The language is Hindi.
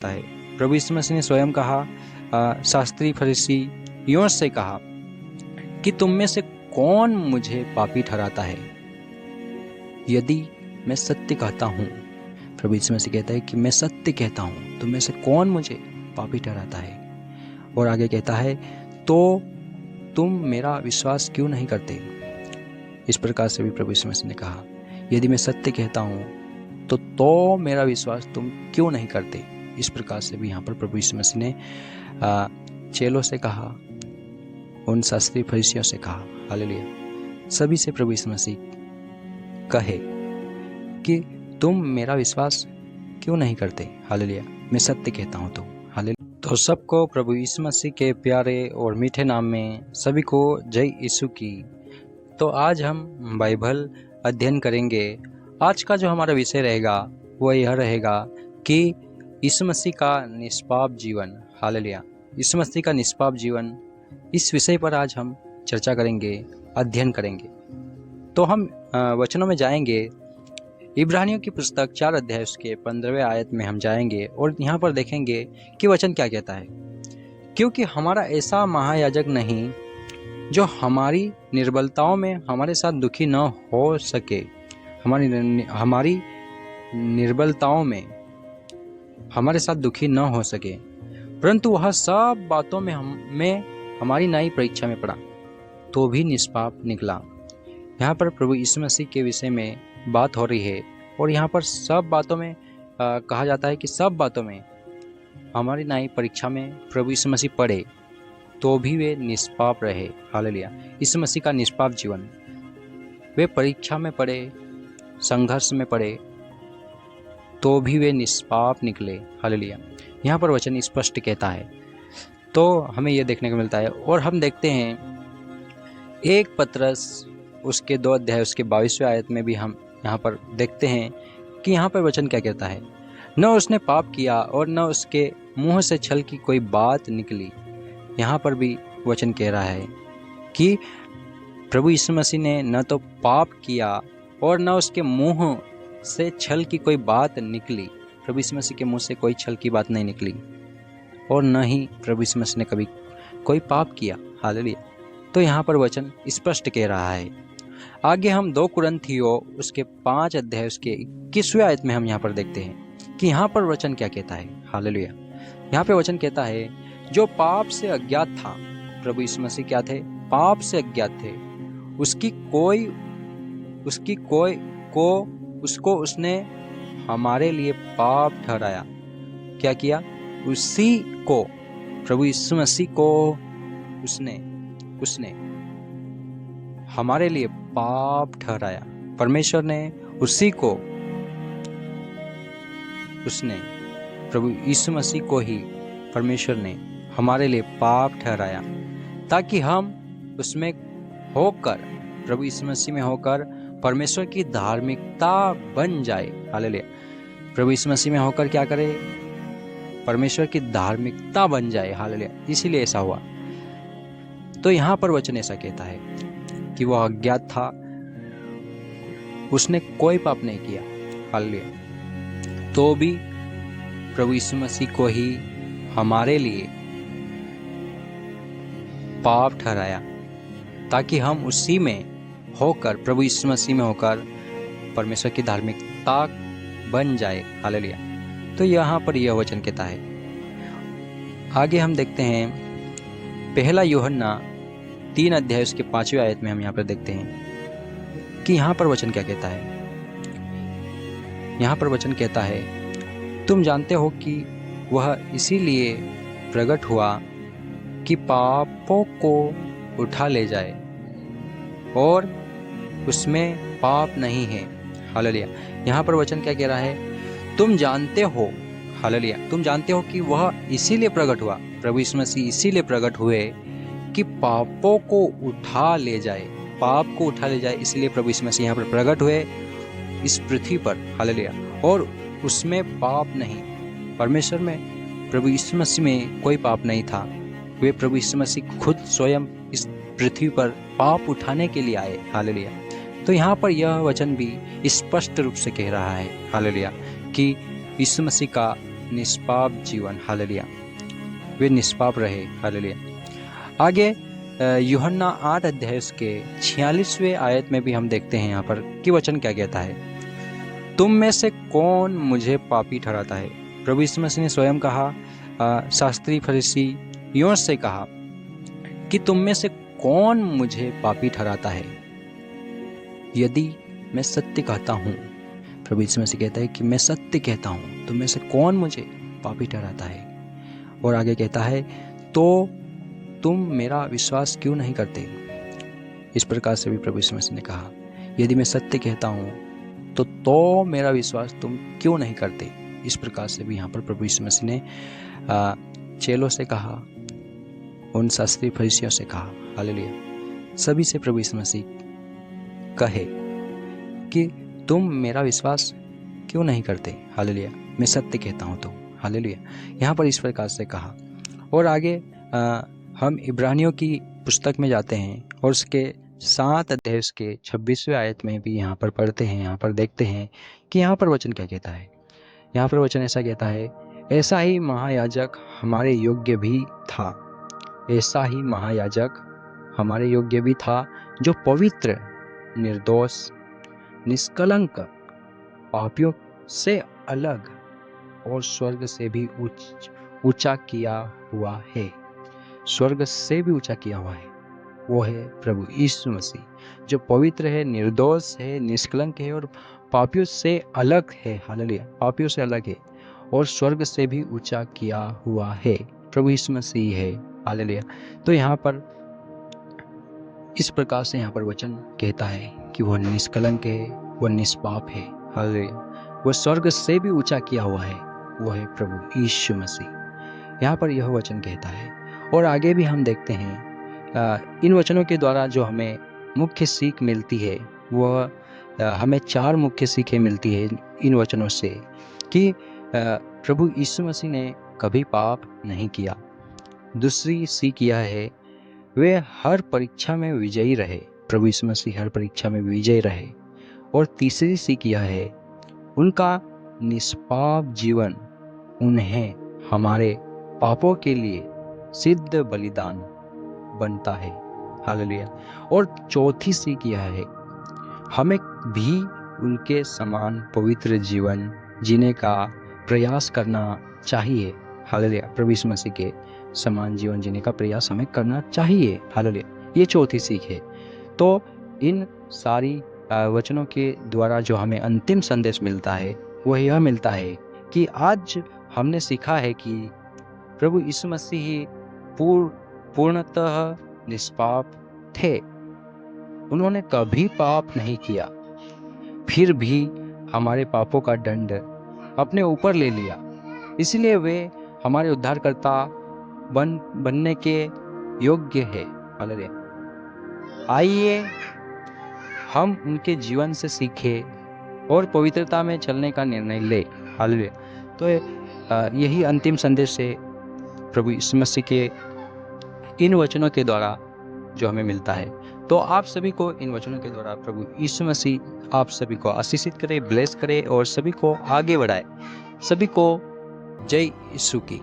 है। प्रभु यीशु मसीह ने स्वयं कहा, शास्त्री फरीसियों से कहा कि तुम में से कौन मुझे पापी ठहराता है, यदि मैं सत्य कहता हूँ। प्रभु यीशु मसीह कहता है कि मैं सत्य कहता हूँ, तुम में से कौन मुझे पापी ठहराता है। और आगे कहता है, तो तुम मेरा विश्वास क्यों नहीं करते। इस प्रकार से भी प्रभु यीशु मसीह ने कहा, यदि मैं सत्य कहता हूँ तो मेरा विश्वास तुम क्यों नहीं करते। इस प्रकार से भी यहाँ पर प्रभु यीशु मसीह ने चेलों से कहा, उन शास्त्री फरीसियों से कहा। हालेलुया। सभी से प्रभु यीशु मसीह कहे कि तुम मेरा विश्वास क्यों नहीं करते। हालेलुया। मैं सत्य कहता हूँ तो। हालेलुया। तो सबको प्रभु यीशु मसीह के प्यारे और मीठे नाम में सभी को जय यीशु की। तो आज हम बाइबल अध्ययन करेंगे। आज का जो हमारा विषय रहेगा वो यह रहेगा कि यीशु मसीह का निष्पाप जीवन। हालेलुया। यीशु मसीह का निष्पाप जीवन, इस विषय पर आज हम चर्चा करेंगे, अध्ययन करेंगे। तो हम वचनों में जाएंगे। इब्रानियों की पुस्तक 4 अध्याय उसके 15वें आयत में हम जाएंगे और यहाँ पर देखेंगे कि वचन क्या कहता है। क्योंकि हमारा ऐसा महायाजक नहीं जो हमारी निर्बलताओं में हमारे साथ दुखी न हो सके, हमारी निर्बलताओं में हमारे साथ दुखी न हो सके, परंतु वह सब बातों में हमारी नई परीक्षा में पड़ा तो भी निष्पाप निकला। यहाँ पर प्रभु यीशु मसीह के विषय में बात हो रही है और यहाँ पर सब बातों में कहा जाता है कि सब बातों में हमारी नई परीक्षा में प्रभु यीशु मसीह पड़े तो भी वे निष्पाप रहे। हालेलुया। यीशु मसीह का निष्पाप जीवन, वे परीक्षा में पड़े, संघर्ष में पड़े तो भी वे निष्पाप निकले। हालेलुया। यहाँ पर वचन स्पष्ट कहता है। तो हमें यह देखने को मिलता है और हम देखते हैं 1 पतरस उसके 2 अध्याय उसके 22वें आयत में भी हम यहाँ पर देखते हैं कि यहाँ पर वचन क्या कहता है, न उसने पाप किया और न उसके मुंह से छल की कोई बात निकली। यहाँ पर भी वचन कह रहा है कि प्रभु यीशु मसीह ने न तो पाप किया और न उसके मुंह से छल की कोई बात निकली। प्रभु यीशु मसीह के मुंह से कोई छल की बात नहीं निकली और न ही प्रभु यीशु मसीह ने कभी कोई पाप किया। हालेलुया। तो यहाँ पर वचन स्पष्ट कह रहा है। आगे हम 2 कुरिन्थियों उसके 5 अध्याय उसके 21वें आयत में हम यहाँ पर देखते हैं कि यहाँ पर वचन क्या कहता है। हालेलुया। यहाँ पे वचन कहता है, जो पाप से अज्ञात था, प्रभु यीशु मसीह क्या थे, पाप से अज्ञात थे, उसको उसने हमारे लिए पाप ठहराया। क्या किया? उसी को, प्रभु यीशु मसीह को उसने हमारे लिए पाप ठहराया। परमेश्वर ने उसी को, प्रभु यीशु मसीह को ही परमेश्वर ने हमारे लिए पाप ठहराया ताकि हम उसमें होकर, प्रभु यीशु मसीह में होकर परमेश्वर की धार्मिकता बन जाए। हालेलुया। प्रभु यीशु मसीह में होकर क्या करे? परमेश्वर की धार्मिकता बन जाए। हालेलुया। इसीलिए ऐसा हुआ। तो यहाँ पर वचन ऐसा कहता है कि वह अज्ञात था, उसने कोई पाप नहीं किया। हालेलुया। तो भी प्रभु यीशु मसीह को ही हमारे लिए पाप ठहराया ताकि हम उसी में होकर, प्रभु यीशु मसीह में होकर परमेश्वर की धार्मिकता बन जाए। हालेलुया। तो यहाँ पर यह वचन कहता है। आगे हम देखते हैं 1 यूहन्ना 3 अध्याय उसके 5वें आयत में हम यहाँ पर देखते हैं कि यहाँ पर वचन क्या कहता है। यहाँ पर वचन कहता है, तुम जानते हो कि वह इसीलिए प्रकट हुआ कि पापों को उठा ले जाए और उसमें पाप नहीं है। हालेलुया। यहाँ पर वचन क्या कह रहा है? तुम जानते हो। हालेलुया। तुम जानते हो कि वह इसीलिए प्रकट हुआ, प्रभु यीशु मसीह इसीलिए प्रकट हुए कि पापों को उठा ले जाए, पाप को उठा ले जाए। इसलिए प्रभु यीशु मसीह यहाँ पर प्रकट हुए इस पृथ्वी पर। हालेलुया। और उसमें पाप नहीं, परमेश्वर में, प्रभु यीशु मसीह में कोई पाप नहीं था। वे प्रभु यीशु मसीह खुद स्वयं इस पृथ्वी पर पाप उठाने के लिए आए। हालेलुया। तो यहाँ पर यह वचन भी स्पष्ट रूप से कह रहा है। हालेलुया। कि यीशु मसीह का निष्पाप जीवन, हालेलुया, वे निष्पाप रहे, हालेलुया। आगे यूहन्ना 8 अध्याय के 46वें आयत में भी हम देखते हैं यहाँ पर कि वचन क्या कहता है, तुम में से कौन मुझे पापी ठहराता है। प्रभु यीशु मसीह ने स्वयं कहा, शास्त्री फरीसियों से कहा कि तुम में से कौन मुझे पापी ठहराता है, यदि मैं सत्य कहता हूँ। प्रभु यीशु मसीह कहता है कि मैं सत्य कहता हूँ, तुम में से कौन मुझे पापी ठहराता है। और आगे कहता है, तो तुम मेरा विश्वास क्यों नहीं करते। इस प्रकार से भी प्रभु यीशु मसीह ने कहा, यदि मैं सत्य कहता हूँ तो मेरा विश्वास तुम क्यों नहीं करते। इस प्रकार से भी यहाँ पर प्रभु यीशु मसीह ने चेलों से कहा, उन शास्त्री फरीसियों से कहा, हालेलुया। सभी से प्रभु यीशु मसीह कहे कि तुम मेरा विश्वास क्यों नहीं करते, हालेलुया, मैं सत्य कहता हूँ तो, हालेलुया। यहाँ पर इस प्रकार से कहा। और आगे हम इब्रानियों की पुस्तक में जाते हैं और उसके 7 अध्याय के 26वें आयत में भी यहाँ पर पढ़ते हैं, यहाँ पर देखते हैं कि यहाँ पर वचन क्या कहता है। यहाँ पर वचन ऐसा कहता है, ऐसा ही महायाजक हमारे योग्य भी था, ऐसा ही महायाजक हमारे योग्य भी था, जो पवित्र, निर्दोष, निष्कलंक, पापियों से अलग और स्वर्ग से भी ऊंचा किया हुआ है। स्वर्ग से भी ऊंचा किया हुआ है, वो है प्रभु यीशु मसीह, जो पवित्र है, निर्दोष है, निष्कलंक है और पापियों से अलग है, हालेलुया, पापियों से अलग है और स्वर्ग से भी ऊंचा किया हुआ है, प्रभु यीशु मसीह है, हालेलुया। तो यहाँ पर इस प्रकार से यहाँ पर वचन कहता है कि वह निष्कलंक है, वह निष्पाप है, हालेलुया, वह स्वर्ग से भी ऊंचा किया हुआ है, वह है प्रभु यीशु मसीह। यहाँ पर यह वचन कहता है। और आगे भी हम देखते हैं इन वचनों के द्वारा जो हमें मुख्य सीख मिलती है, वह हमें 4 मुख्य सीखें मिलती है इन वचनों से कि प्रभु यीशु मसीह ने कभी पाप नहीं किया। दूसरी सीख यह है, वे हर परीक्षा में विजयी रहे, प्रभु यीशु मसीह हर परीक्षा में विजयी रहे। और तीसरी सीख यह है, उनका निष्पाप जीवन उन्हें हमारे पापों के लिए सिद्ध बलिदान बनता है, हालेलुया। और चौथी सीख यह है, हमें भी उनके समान पवित्र जीवन जीने का प्रयास करना चाहिए, हालेलुया। प्रभु यीशु मसीह के समान जीवन जीने का प्रयास हमें करना चाहिए, हालेलुया। ये चौथी सीख है। तो इन सारी वचनों के द्वारा जो हमें अंतिम संदेश मिलता है, वह यह मिलता है कि आज हमने सीखा है कि प्रभु यीशु मसीह पूर्णतः निष्पाप थे, उन्होंने कभी पाप नहीं किया, फिर भी हमारे पापों का दंड अपने ऊपर ले लिया, इसलिए वे हमारे उद्धारकर्ता बनने के योग्य है, हालेलुया। आइए हम उनके जीवन से सीखें और पवित्रता में चलने का निर्णय ले, हालेलुया। तो यही अंतिम संदेश है प्रभु यीशु मसीह के इन वचनों के द्वारा जो हमें मिलता है। तो आप सभी को इन वचनों के द्वारा प्रभु यीशु मसीह आप सभी को आशीषित करे, ब्लेस करे और सभी को आगे बढ़ाए। सभी को जय यीशु की।